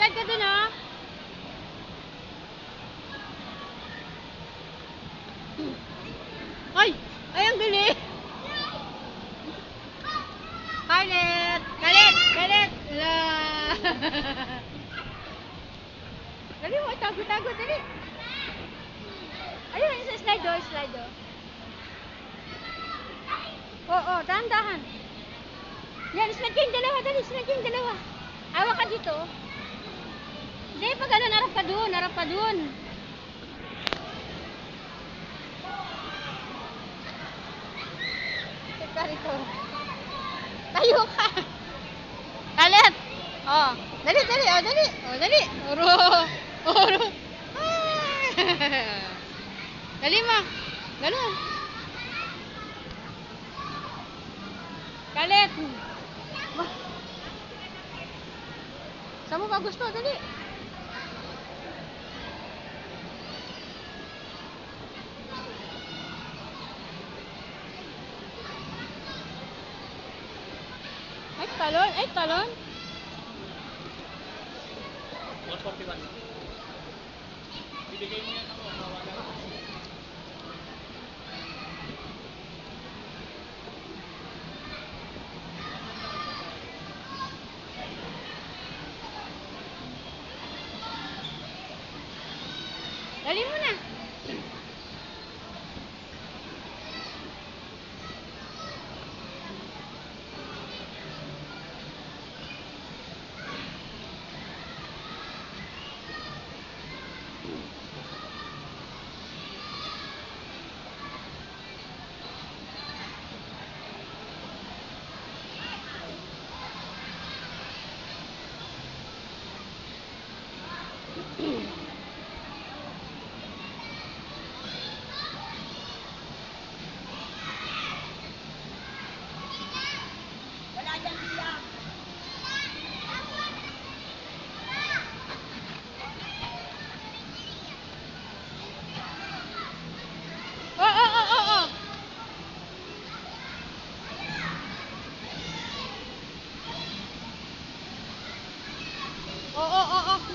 Slide ka dun, oh. Ay! Ay, ang galing! Scarlett! Scarlett! Scarlett! Dali mo, tago-tago, dali! Ayun, slide, oh, slide, oh. Oo, dahan-dahan. Yan, slide kayong dalawa, dali, slide kayong dalawa. Awa ka dito. Hindi, pag ano, harap ka dun, harap ka dun. Sit ka rito. Tayo ka. Kalit. Oh, dali, dali, oh, dali. Oh, dali. Oro. Oro. Dali mo. Ganun. Kalit. Saan mo ba gusto? Dali. Ay, talon. Ay, talon. 141. Bibigay mo yan ako. Dali mo na.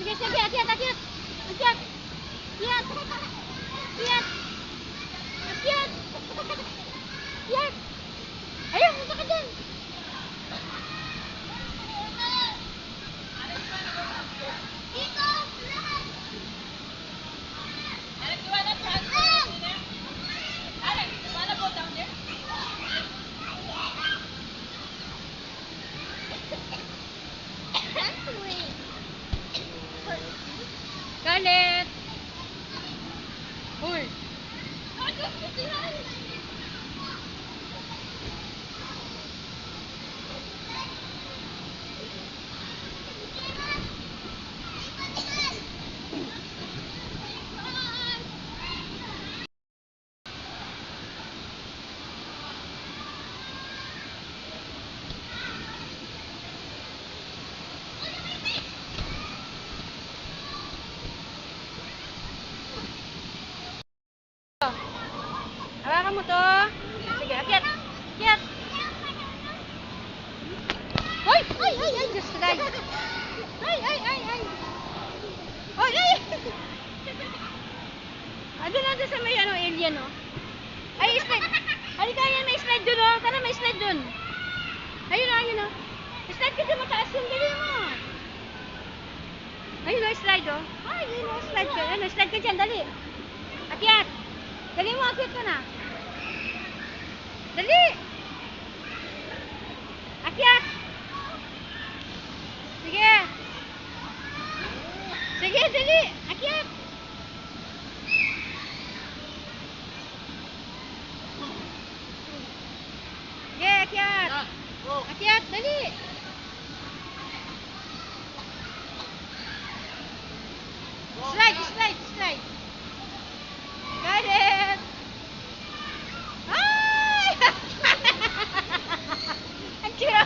Sige, sige, akyat, akyat. Akyat. Akyat. Akyat. Akyat. Akyat. Ayun, punta ka dyan. Scarlett! Uy! Hawakan mo to. Sige, akyat. Akyat. Hoy! Ay, ay, ay! Just slide. Ay, ay, ay, ay. Hoy, ay! Ando na doon sa may ano, alien, no? Ay, slide. Halika yan, may slide dun, oh. Tara, may slide dun. Ayun, oh, ayun, oh. Slide ka dun, mataas yung dali mo. Ayun, oh, slide, oh. Ay, ayun, oh, slide ka. Ano, slide ka dyan, dali. Akyat. Dali mo, akyat ka na. Dali! Akyat! Sige! Sige, dali! Akyat! Sige, akyat! Akyat, dali! Slide, slide, slide! Got it! Ay! Ang tsura!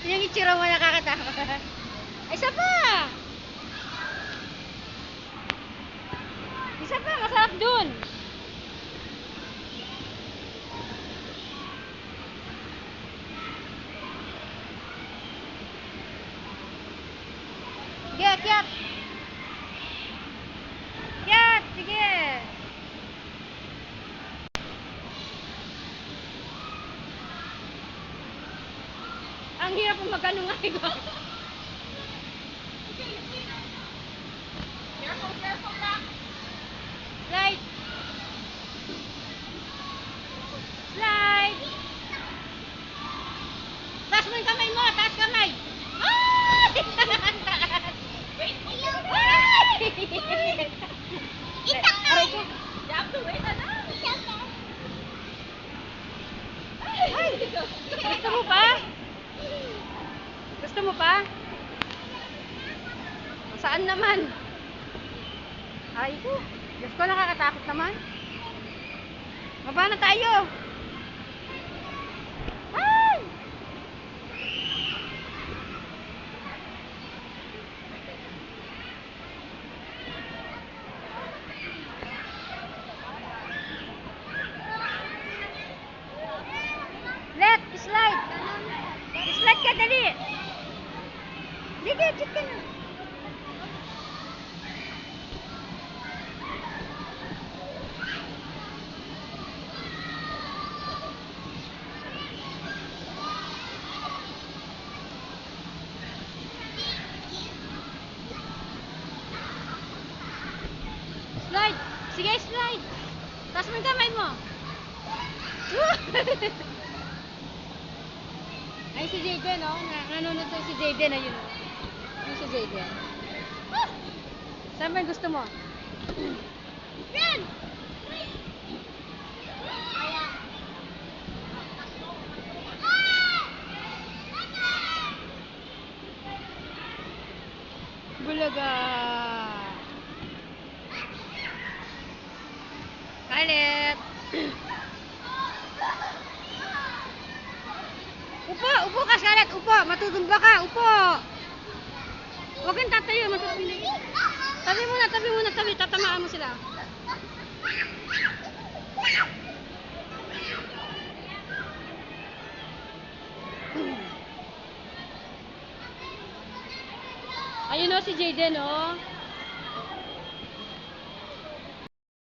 Yung itsura mo nakakatakot. Ay, isa pa! Isa pa, masarap dun! Sige, akyat. Akyat, sige. Ang hirap kung magkano nga ito. Careful back. Slide. Slide. Taas mo yung kamay mo, taas kamay. Ay! Itang na. Aray ko. You have to wait na. Ay! Gusto mo pa? Gusto mo pa? Saan naman? Ay ko. Diyos ko, nakakatakot naman. Baba na tayo. Ay! Let, slide. Slide ka, dali. Sige, check ka na. Slide. Sige, slide. Taas mo yung kamay mo. Ay, si Jayden, oh. Nanonood tayo si Jayden, ayun. Ayun si Jayden. Saan ba yung gusto mo? Yan! Bulaga! Kalit! Upo! Upo ka, Scarlett! Upo! Matutumba ka! Upo! Huwag kang tatayo. Tabi muna, tabi muna, tabi. Tatamaan mo sila. Ayun o, si Jayden o.